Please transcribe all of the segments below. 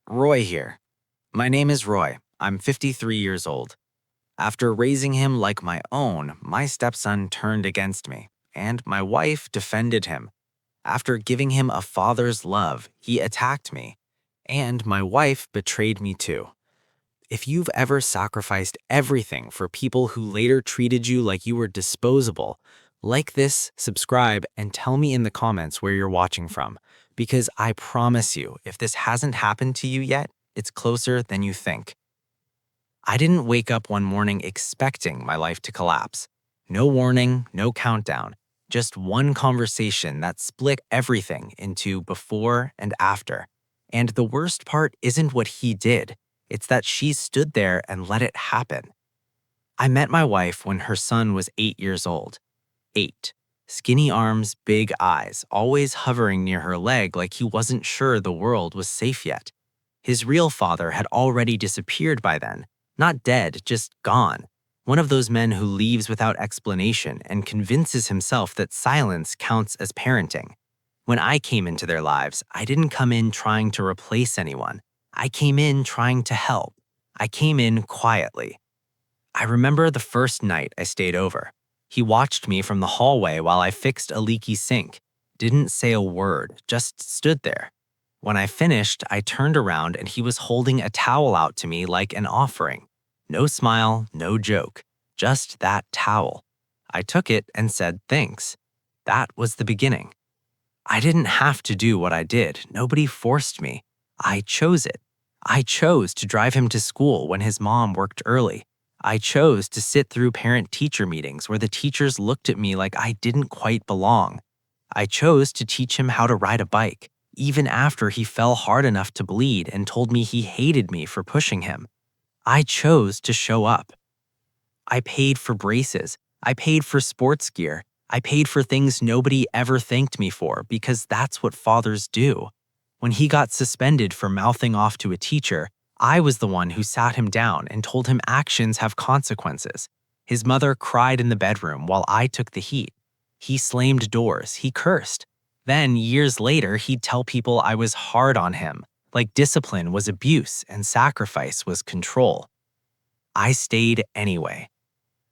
Roy here. My name is Roy. I'm 53 years old. After raising him like my own, my stepson turned against me, and my wife defended him. After giving him a father's love, he attacked me, and my wife betrayed me too. If you've ever sacrificed everything for people who later treated you like you were disposable, like this, subscribe, and tell me in the comments where you're watching from. Because I promise you, if this hasn't happened to you yet, it's closer than you think. I didn't wake up one morning expecting my life to collapse. No warning, no countdown, just one conversation that split everything into before and after. And the worst part isn't what he did, it's that she stood there and let it happen. I met my wife when her son was 8 years old. 8. Skinny arms, big eyes, always hovering near her leg like he wasn't sure the world was safe yet. His real father had already disappeared by then. Not dead, just gone. One of those men who leaves without explanation and convinces himself that silence counts as parenting. When I came into their lives, I didn't come in trying to replace anyone. I came in trying to help. I came in quietly. I remember the first night I stayed over. He watched me from the hallway while I fixed a leaky sink. Didn't say a word, just stood there. When I finished, I turned around and he was holding a towel out to me like an offering. No smile, no joke, just that towel. I took it and said thanks. That was the beginning. I didn't have to do what I did. Nobody forced me. I chose it. I chose to drive him to school when his mom worked early. I chose to sit through parent-teacher meetings where the teachers looked at me like I didn't quite belong. I chose to teach him how to ride a bike, even after he fell hard enough to bleed and told me he hated me for pushing him. I chose to show up. I paid for braces. I paid for sports gear. I paid for things nobody ever thanked me for because that's what fathers do. When he got suspended for mouthing off to a teacher, I was the one who sat him down and told him actions have consequences. His mother cried in the bedroom while I took the heat. He slammed doors. He cursed. Then, years later, he'd tell people I was hard on him, like discipline was abuse and sacrifice was control. I stayed anyway.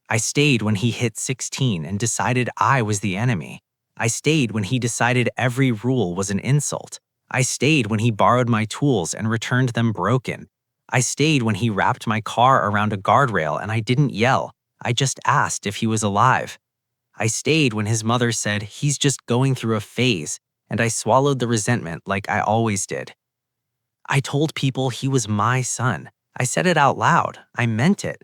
I stayed when he hit 16 and decided I was the enemy. I stayed when he decided every rule was an insult. I stayed when he borrowed my tools and returned them broken. I stayed when he wrapped my car around a guardrail and I didn't yell. I just asked if he was alive. I stayed when his mother said he's just going through a phase, and I swallowed the resentment like I always did. I told people he was my son. I said it out loud. I meant it.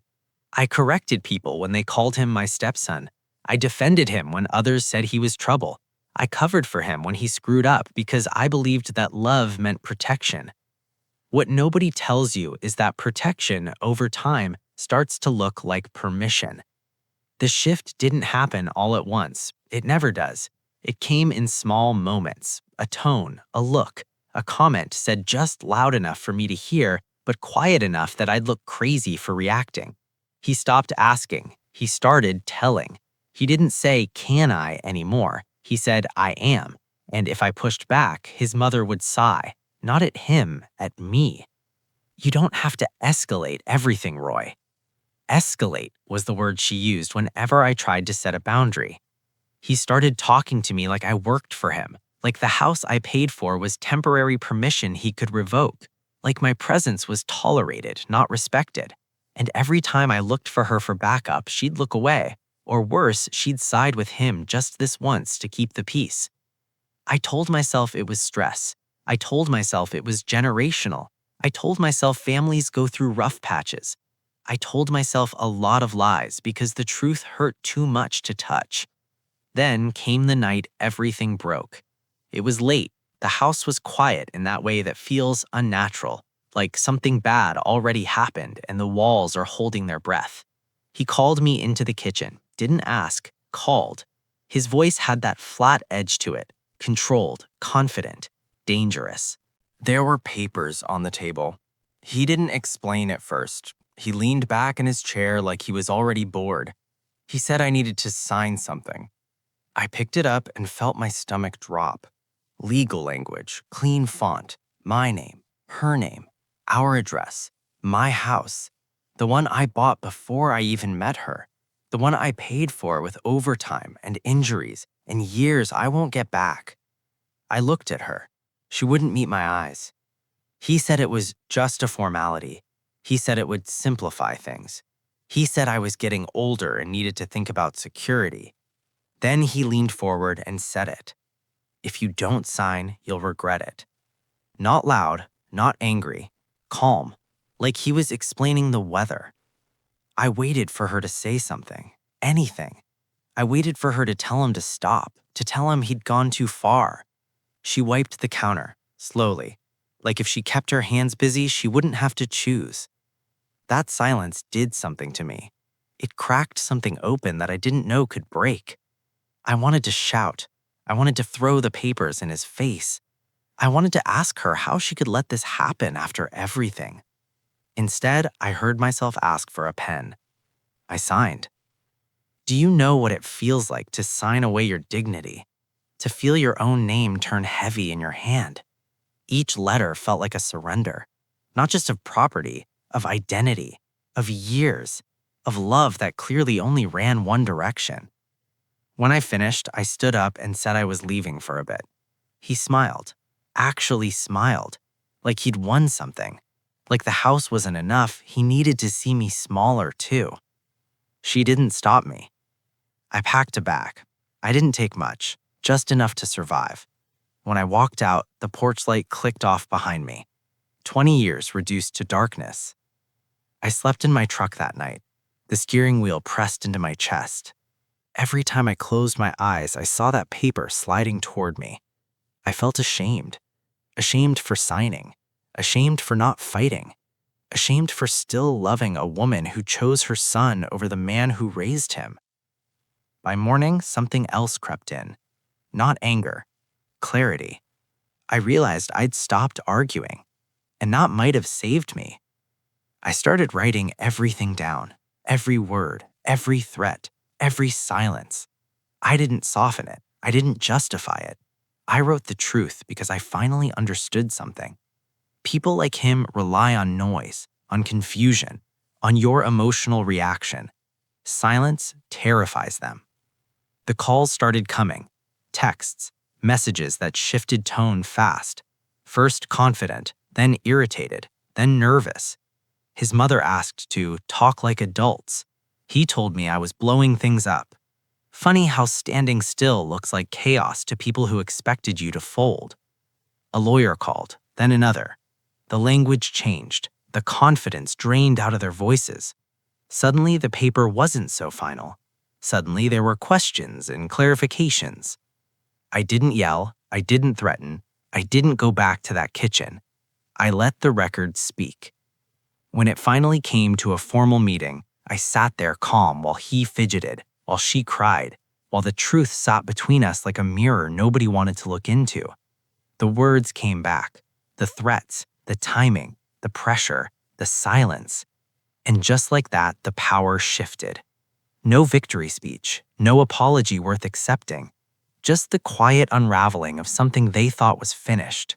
I corrected people when they called him my stepson. I defended him when others said he was trouble. I covered for him when he screwed up because I believed that love meant protection. What nobody tells you is that protection, over time, starts to look like permission. The shift didn't happen all at once. It never does. It came in small moments, a tone, a look, a comment said just loud enough for me to hear, but quiet enough that I'd look crazy for reacting. He stopped asking. He started telling. He didn't say, "Can I?" anymore. He said, "I am." And if I pushed back, his mother would sigh, not at him, at me. You don't have to escalate everything, Roy. Escalate was the word she used whenever I tried to set a boundary. He started talking to me like I worked for him, like the house I paid for was temporary permission he could revoke, like my presence was tolerated, not respected. And every time I looked for her for backup, she'd look away, or worse, she'd side with him just this once to keep the peace. I told myself it was stress. I told myself it was generational. I told myself families go through rough patches. I told myself a lot of lies because the truth hurt too much to touch. Then came the night everything broke. It was late. The house was quiet in that way that feels unnatural, like something bad already happened and the walls are holding their breath. He called me into the kitchen, didn't ask, called. His voice had that flat edge to it, controlled, confident, dangerous. There were papers on the table. He didn't explain at first. He leaned back in his chair like he was already bored. He said I needed to sign something. I picked it up and felt my stomach drop. Legal language, clean font, my name, her name. Our address, my house, the one I bought before I even met her, the one I paid for with overtime and injuries and years I won't get back. I looked at her. She wouldn't meet my eyes. He said it was just a formality. He said it would simplify things. He said I was getting older and needed to think about security. Then he leaned forward and said it. If you don't sign, you'll regret it. Not loud, not angry, calm, like he was explaining the weather. I waited for her to say something, anything. I waited for her to tell him to stop, to tell him he'd gone too far. She wiped the counter, slowly, like if she kept her hands busy, she wouldn't have to choose. That silence did something to me. It cracked something open that I didn't know could break. I wanted to shout. I wanted to throw the papers in his face. I wanted to ask her how she could let this happen after everything. Instead, I heard myself ask for a pen. I signed. Do you know what it feels like to sign away your dignity? To feel your own name turn heavy in your hand? Each letter felt like a surrender, not just of property, of identity, of years, of love that clearly only ran one direction. When I finished, I stood up and said I was leaving for a bit. He smiled, actually smiled, like he'd won something. Like the house wasn't enough, he needed to see me smaller too. She didn't stop me. I packed a bag. I didn't take much, just enough to survive. When I walked out, the porch light clicked off behind me. 20 years reduced to darkness. I slept in my truck that night, the steering wheel pressed into my chest. Every time I closed my eyes, I saw that paper sliding toward me. I felt ashamed. Ashamed for signing. Ashamed for not fighting. Ashamed for still loving a woman who chose her son over the man who raised him. By morning, something else crept in. Not anger. Clarity. I realized I'd stopped arguing, and that might have saved me. I started writing everything down, every word, every threat, every silence. I didn't soften it. I didn't justify it. I wrote the truth because I finally understood something. People like him rely on noise, on confusion, on your emotional reaction. Silence terrifies them. The calls started coming. Texts, messages that shifted tone fast. First confident, then irritated, then nervous. His mother asked to talk like adults. He told me I was blowing things up. Funny how standing still looks like chaos to people who expected you to fold. A lawyer called, then another. The language changed. The confidence drained out of their voices. Suddenly, the paper wasn't so final. Suddenly, there were questions and clarifications. I didn't yell. I didn't threaten. I didn't go back to that kitchen. I let the record speak. When it finally came to a formal meeting, I sat there calm while he fidgeted, while she cried, while the truth sat between us like a mirror nobody wanted to look into. The words came back, the threats, the timing, the pressure, the silence. And just like that, the power shifted. No victory speech, no apology worth accepting, just the quiet unraveling of something they thought was finished.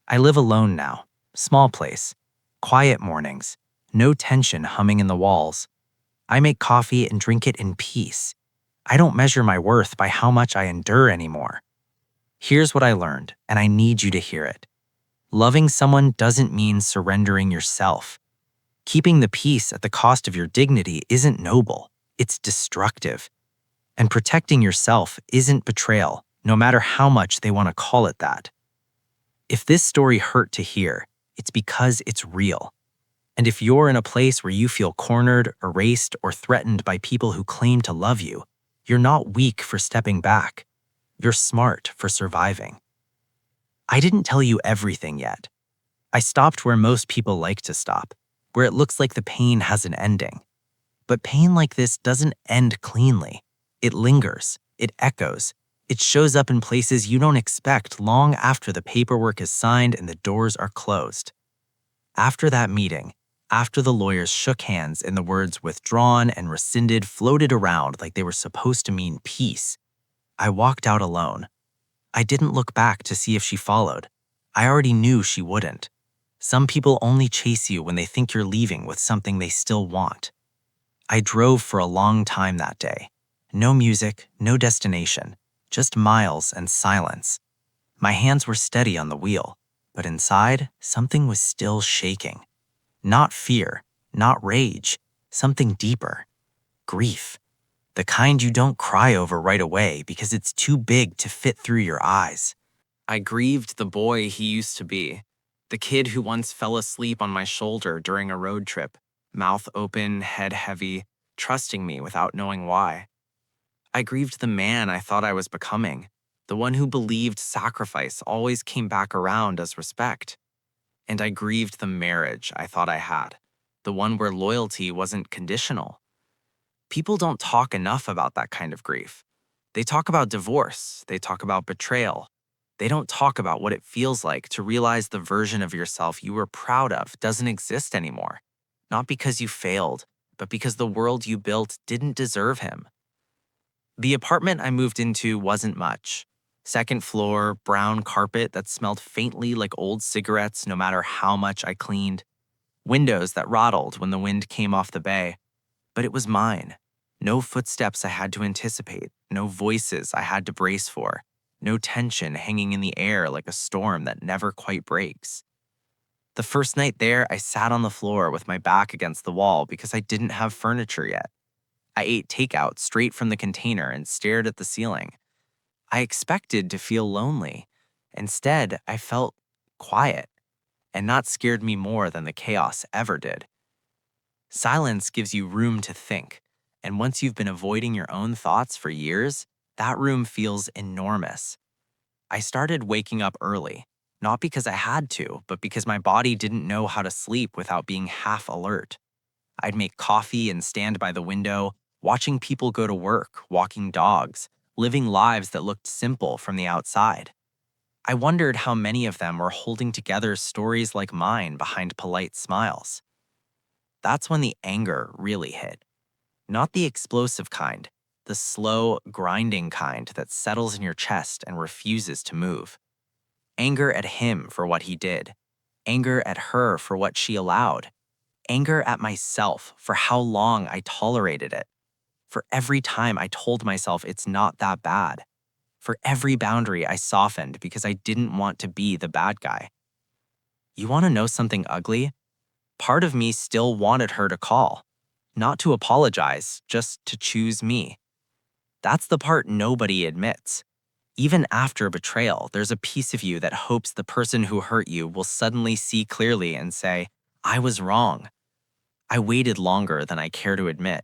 I live alone now, small place, quiet mornings, no tension humming in the walls. I make coffee and drink it in peace. I don't measure my worth by how much I endure anymore. Here's what I learned, and I need you to hear it. Loving someone doesn't mean surrendering yourself. Keeping the peace at the cost of your dignity isn't noble, it's destructive. And protecting yourself isn't betrayal, no matter how much they want to call it that. If this story hurt to hear, it's because it's real. And if you're in a place where you feel cornered, erased, or threatened by people who claim to love you, you're not weak for stepping back. You're smart for surviving. I didn't tell you everything yet. I stopped where most people like to stop, where it looks like the pain has an ending. But pain like this doesn't end cleanly. It lingers, it echoes, it shows up in places you don't expect long after the paperwork is signed and the doors are closed. After that meeting, after the lawyers shook hands and the words withdrawn and rescinded floated around like they were supposed to mean peace, I walked out alone. I didn't look back to see if she followed. I already knew she wouldn't. Some people only chase you when they think you're leaving with something they still want. I drove for a long time that day. No music, no destination, just miles and silence. My hands were steady on the wheel, but inside, something was still shaking. Not fear, not rage, something deeper. Grief. The kind you don't cry over right away because it's too big to fit through your eyes. I grieved the boy he used to be, the kid who once fell asleep on my shoulder during a road trip, mouth open, head heavy, trusting me without knowing why. I grieved the man I thought I was becoming, the one who believed sacrifice always came back around as respect. And I grieved the marriage I thought I had, the one where loyalty wasn't conditional. People don't talk enough about that kind of grief. They talk about divorce, they talk about betrayal. They don't talk about what it feels like to realize the version of yourself you were proud of doesn't exist anymore. Not because you failed, but because the world you built didn't deserve him. The apartment I moved into wasn't much. Second floor, brown carpet that smelled faintly like old cigarettes no matter how much I cleaned. Windows that rattled when the wind came off the bay. But it was mine. No footsteps I had to anticipate, no voices I had to brace for, no tension hanging in the air like a storm that never quite breaks. The first night there, I sat on the floor with my back against the wall because I didn't have furniture yet. I ate takeout straight from the container and stared at the ceiling. I expected to feel lonely. Instead, I felt quiet, and that scared me more than the chaos ever did. Silence gives you room to think, and once you've been avoiding your own thoughts for years, that room feels enormous. I started waking up early, not because I had to, but because my body didn't know how to sleep without being half alert. I'd make coffee and stand by the window, watching people go to work, walking dogs, living lives that looked simple from the outside. I wondered how many of them were holding together stories like mine behind polite smiles. That's when the anger really hit. Not the explosive kind, the slow, grinding kind that settles in your chest and refuses to move. Anger at him for what he did. Anger at her for what she allowed. Anger at myself for how long I tolerated it. For every time I told myself it's not that bad. For every boundary I softened because I didn't want to be the bad guy. You want to know something ugly? Part of me still wanted her to call. Not to apologize, just to choose me. That's the part nobody admits. Even after betrayal, there's a piece of you that hopes the person who hurt you will suddenly see clearly and say, I was wrong. I waited longer than I care to admit.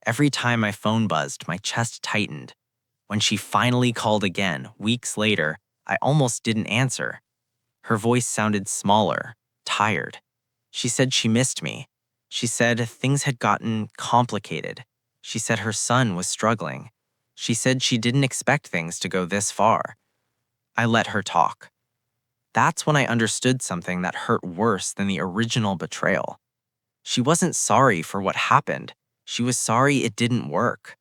Every time my phone buzzed, my chest tightened. When she finally called again, weeks later, I almost didn't answer. Her voice sounded smaller, tired. She said she missed me. She said things had gotten complicated. She said her son was struggling. She said she didn't expect things to go this far. I let her talk. That's when I understood something that hurt worse than the original betrayal. She wasn't sorry for what happened. She was sorry it didn't work.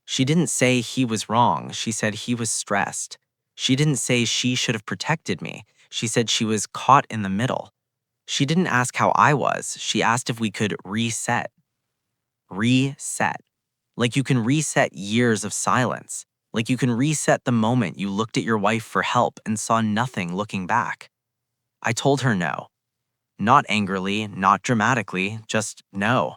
She didn't say he was wrong. She said he was stressed. She didn't say she should have protected me. She said she was caught in the middle. She didn't ask how I was. She asked if we could reset. Reset. Like you can reset years of silence. Like you can reset the moment you looked at your wife for help and saw nothing looking back. I told her no. Not angrily, not dramatically, just no.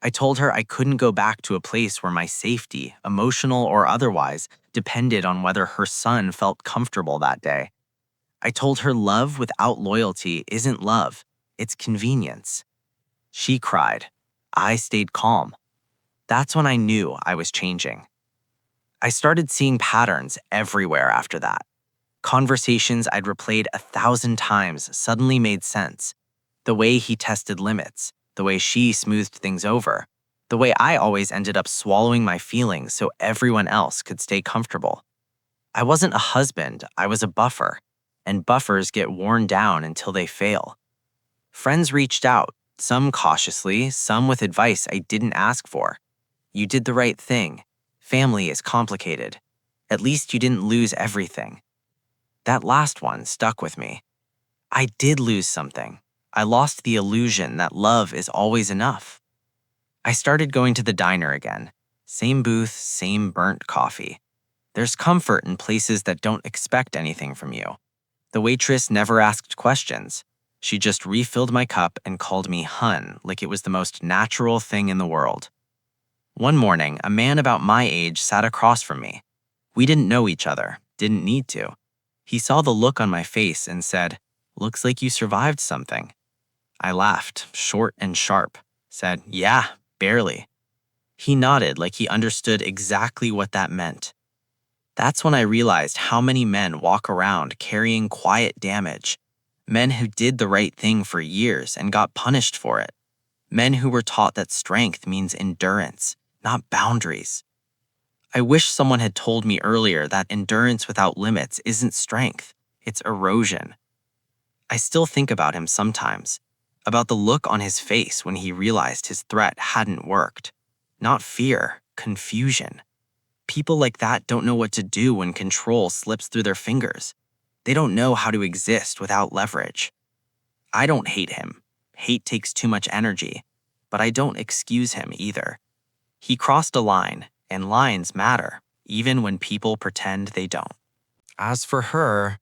I told her I couldn't go back to a place where my safety, emotional or otherwise, depended on whether her son felt comfortable that day. I told her love without loyalty isn't love, it's convenience. She cried. I stayed calm. That's when I knew I was changing. I started seeing patterns everywhere after that. Conversations I'd replayed 1,000 times suddenly made sense. The way he tested limits, the way she smoothed things over, the way I always ended up swallowing my feelings so everyone else could stay comfortable. I wasn't a husband, I was a buffer, and buffers get worn down until they fail. Friends reached out, some cautiously, some with advice I didn't ask for. You did the right thing. Family is complicated. At least you didn't lose everything. That last one stuck with me. I did lose something. I lost the illusion that love is always enough. I started going to the diner again. Same booth, same burnt coffee. There's comfort in places that don't expect anything from you. The waitress never asked questions. She just refilled my cup and called me hun like it was the most natural thing in the world. One morning, a man about my age sat across from me. We didn't know each other, didn't need to. He saw the look on my face and said, "Looks like you survived something." I laughed, short and sharp, said, "Yeah, barely." He nodded like he understood exactly what that meant. That's when I realized how many men walk around carrying quiet damage. Men who did the right thing for years and got punished for it. Men who were taught that strength means endurance, not boundaries. I wish someone had told me earlier that endurance without limits isn't strength, it's erosion. I still think about him sometimes, about the look on his face when he realized his threat hadn't worked. Not fear, confusion. People like that don't know what to do when control slips through their fingers. They don't know how to exist without leverage. I don't hate him. Hate takes too much energy. But I don't excuse him either. He crossed a line, and lines matter, even when people pretend they don't. As for her,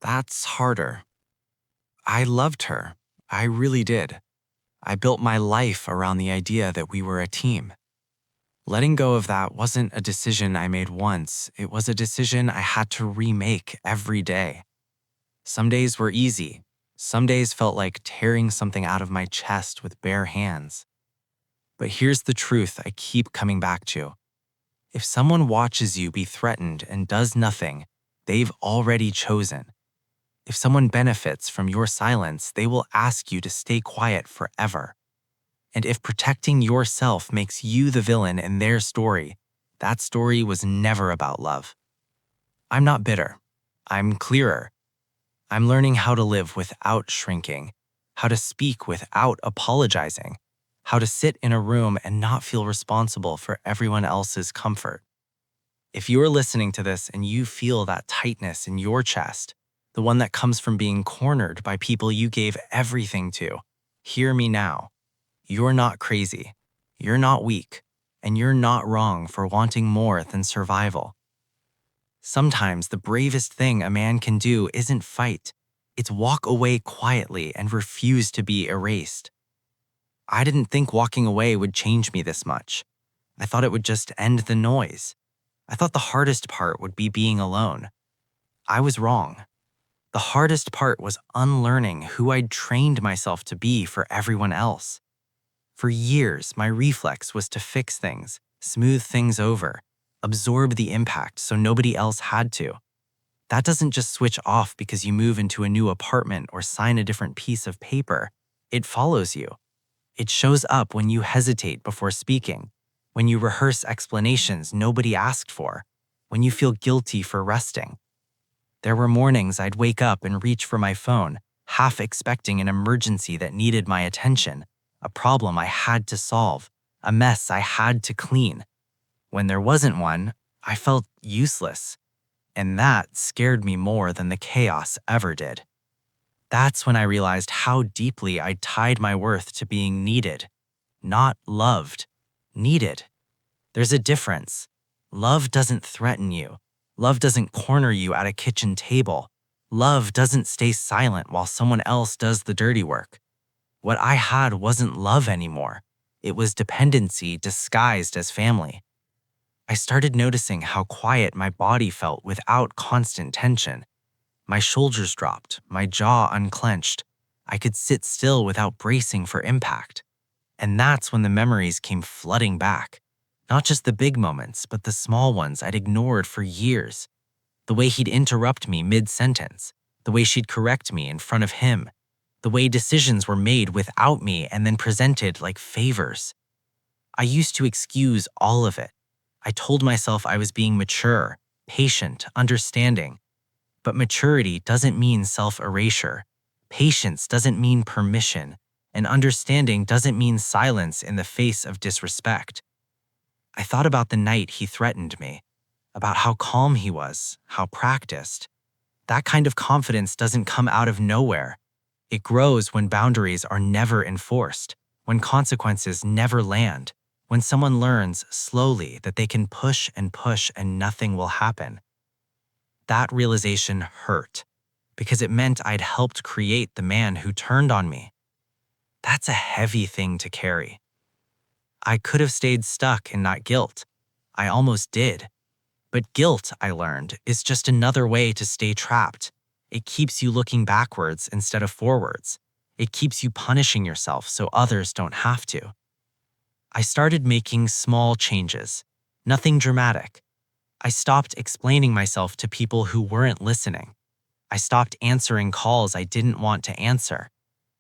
that's harder. I loved her. I really did. I built my life around the idea that we were a team. Letting go of that wasn't a decision I made once. It was a decision I had to remake every day. Some days were easy. Some days felt like tearing something out of my chest with bare hands. But here's the truth I keep coming back to. If someone watches you be threatened and does nothing, they've already chosen. If someone benefits from your silence, they will ask you to stay quiet forever. And if protecting yourself makes you the villain in their story, that story was never about love. I'm not bitter. I'm clearer. I'm learning how to live without shrinking, how to speak without apologizing, how to sit in a room and not feel responsible for everyone else's comfort. If you are listening to this and you feel that tightness in your chest, the one that comes from being cornered by people you gave everything to, hear me now. You're not crazy, you're not weak, and you're not wrong for wanting more than survival. Sometimes the bravest thing a man can do isn't fight, it's walk away quietly and refuse to be erased. I didn't think walking away would change me this much. I thought it would just end the noise. I thought the hardest part would be being alone. I was wrong. The hardest part was unlearning who I'd trained myself to be for everyone else. For years, my reflex was to fix things, smooth things over, absorb the impact so nobody else had to. That doesn't just switch off because you move into a new apartment or sign a different piece of paper. It follows you. It shows up when you hesitate before speaking, when you rehearse explanations nobody asked for, when you feel guilty for resting. There were mornings I'd wake up and reach for my phone, half expecting an emergency that needed my attention, a problem I had to solve, a mess I had to clean. When there wasn't one, I felt useless, and that scared me more than the chaos ever did. That's when I realized how deeply I'd tied my worth to being needed, not loved, needed. There's a difference. Love doesn't threaten you. Love doesn't corner you at a kitchen table. Love doesn't stay silent while someone else does the dirty work. What I had wasn't love anymore. It was dependency disguised as family. I started noticing how quiet my body felt without constant tension. My shoulders dropped, my jaw unclenched. I could sit still without bracing for impact. And that's when the memories came flooding back. Not just the big moments, but the small ones I'd ignored for years. The way he'd interrupt me mid-sentence. The way she'd correct me in front of him. The way decisions were made without me and then presented like favors. I used to excuse all of it. I told myself I was being mature, patient, understanding. But maturity doesn't mean self-erasure. Patience doesn't mean permission. And understanding doesn't mean silence in the face of disrespect. I thought about the night he threatened me, about how calm he was, how practiced. That kind of confidence doesn't come out of nowhere. It grows when boundaries are never enforced, when consequences never land, when someone learns slowly that they can push and nothing will happen. That realization hurt because it meant I'd helped create the man who turned on me. That's a heavy thing to carry. I could have stayed stuck in that guilt. I almost did. But guilt, I learned, is just another way to stay trapped. It keeps you looking backwards instead of forwards. It keeps you punishing yourself so others don't have to. I started making small changes, nothing dramatic. I stopped explaining myself to people who weren't listening. I stopped answering calls I didn't want to answer.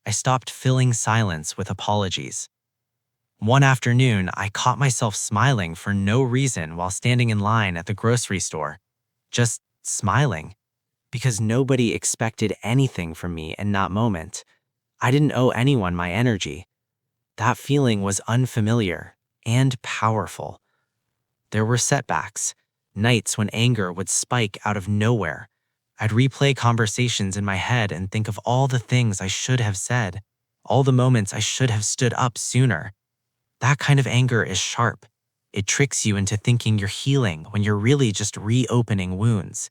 I stopped filling silence with apologies. One afternoon, I caught myself smiling for no reason while standing in line at the grocery store. Just smiling, because nobody expected anything from me in that moment. I didn't owe anyone my energy. That feeling was unfamiliar and powerful. There were setbacks, nights when anger would spike out of nowhere. I'd replay conversations in my head and think of all the things I should have said, all the moments I should have stood up sooner. That kind of anger is sharp. It tricks you into thinking you're healing when you're really just reopening wounds.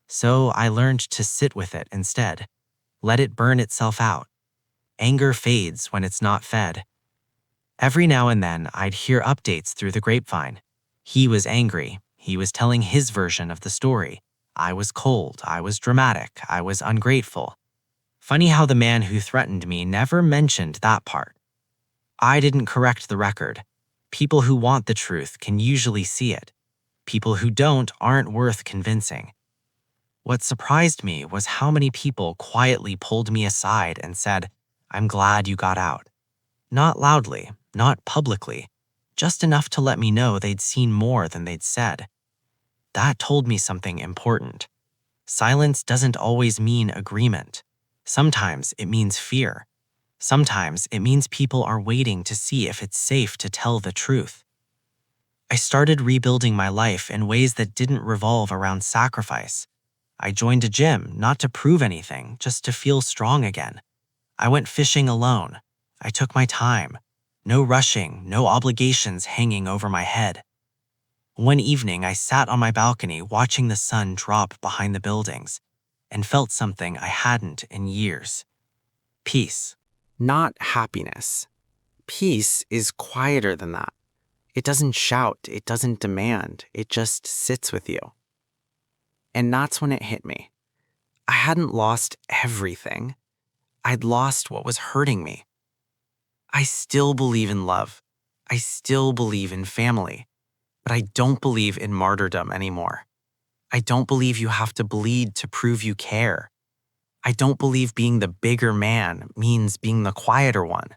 So I learned to sit with it instead. Let it burn itself out. Anger fades when it's not fed. Every now and then, I'd hear updates through the grapevine. He was angry. He was telling his version of the story. I was cold. I was dramatic. I was ungrateful. Funny how the man who threatened me never mentioned that part. I didn't correct the record. People who want the truth can usually see it. People who don't aren't worth convincing. What surprised me was how many people quietly pulled me aside and said, "I'm glad you got out." Not loudly, not publicly, just enough to let me know they'd seen more than they'd said. That told me something important. Silence doesn't always mean agreement. Sometimes it means fear. Sometimes it means people are waiting to see if it's safe to tell the truth. I started rebuilding my life in ways that didn't revolve around sacrifice. I joined a gym, not to prove anything, just to feel strong again. I went fishing alone. I took my time. No rushing, no obligations hanging over my head. One evening, I sat on my balcony watching the sun drop behind the buildings and felt something I hadn't in years. Peace. Not happiness. Peace is quieter than that. It doesn't shout, it doesn't demand, it just sits with you. And that's when it hit me. I hadn't lost everything. I'd lost what was hurting me. I still believe in love. I still believe in family. But I don't believe in martyrdom anymore. I don't believe you have to bleed to prove you care. I don't believe being the bigger man means being the quieter one.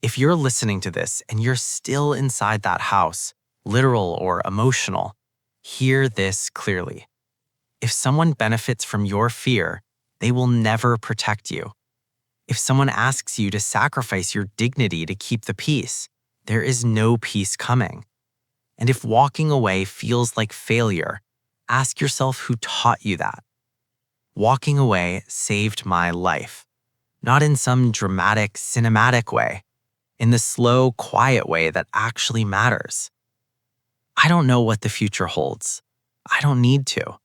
If you're listening to this and you're still inside that house, literal or emotional, hear this clearly. If someone benefits from your fear, they will never protect you. If someone asks you to sacrifice your dignity to keep the peace, there is no peace coming. And if walking away feels like failure, ask yourself who taught you that. Walking away saved my life, not in some dramatic, cinematic way, in the slow, quiet way that actually matters. I don't know what the future holds. I don't need to.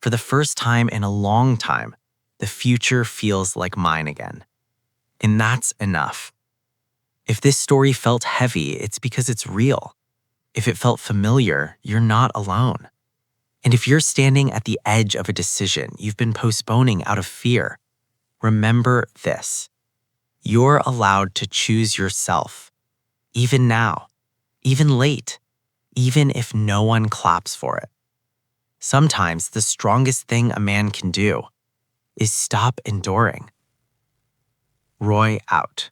For the first time in a long time, the future feels like mine again. And that's enough. If this story felt heavy, it's because it's real. If it felt familiar, you're not alone. And if you're standing at the edge of a decision you've been postponing out of fear, remember this. You're allowed to choose yourself, even now, even late, even if no one claps for it. Sometimes the strongest thing a man can do is stop enduring. Roy out.